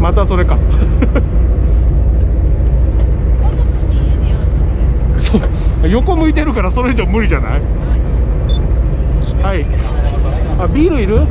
またそれかそう横向いてるからそれ以上無理じゃない？はい。あ、ビールいる？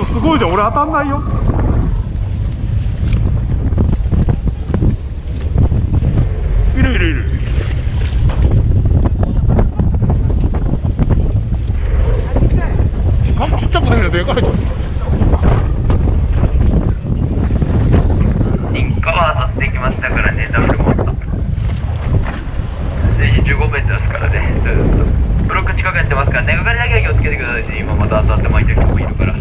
すごいじゃん、俺当たんないよ。いるいるいる。ちっちゃくないのでかいじゃん。認可は取ってきましたからね、ダブルモンスト。15メートルですからね、ずっと。ブロック近くやってますからね、かかりだけは気をつけてくださいし、今また当たって巻いてる人もいるから。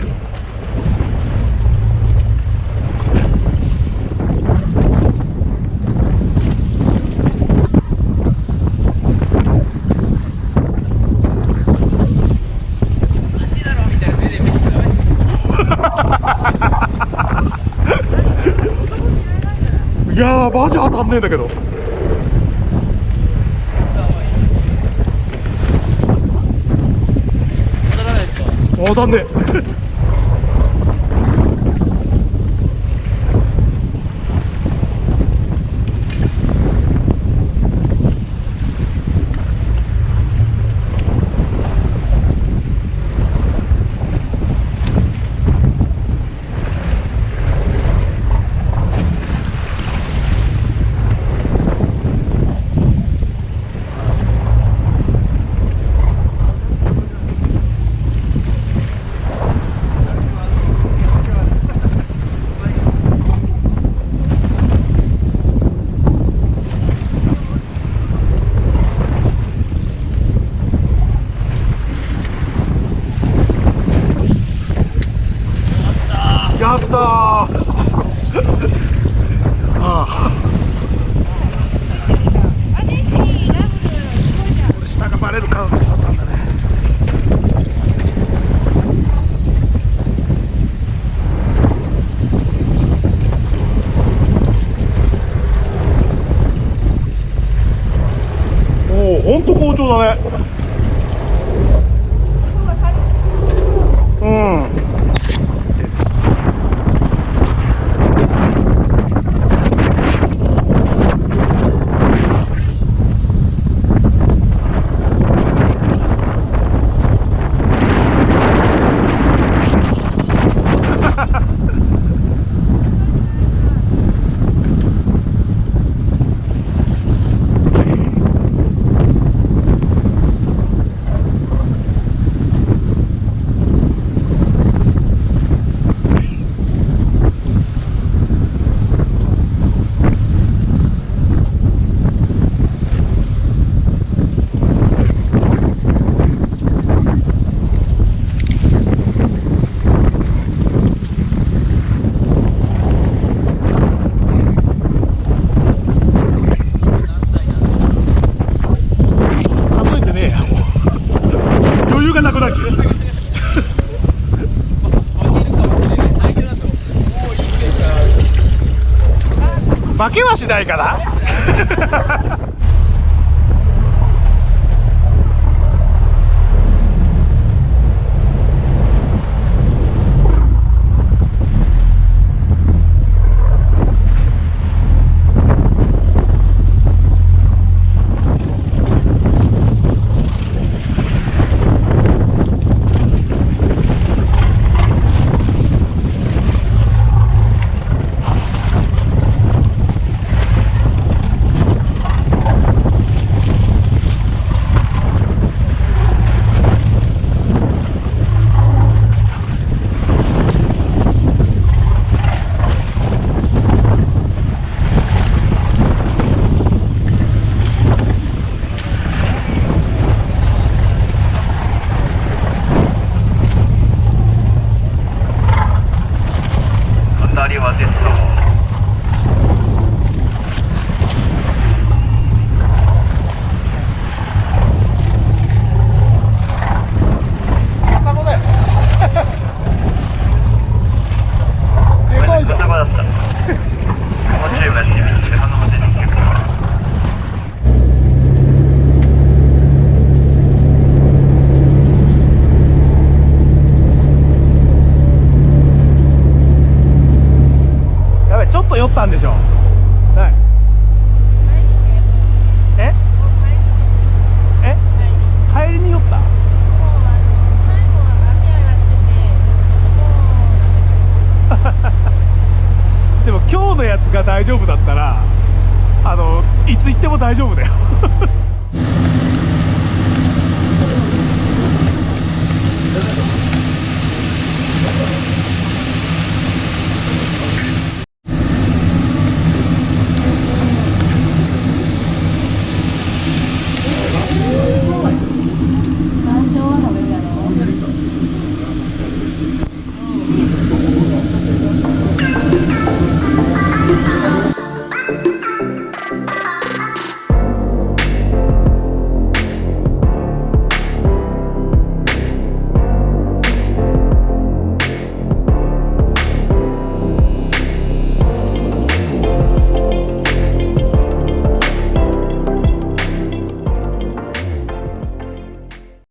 いやーマジ当たんねえんだけど。当たんねえやったーあ下がバレる可能性だったんだね。おお、ほんと好調だね。うん。負けはしないかな。酔ったんでしょ。はい。帰りに酔った。でも今日のやつが大丈夫だったらいつ行っても大丈夫だよ。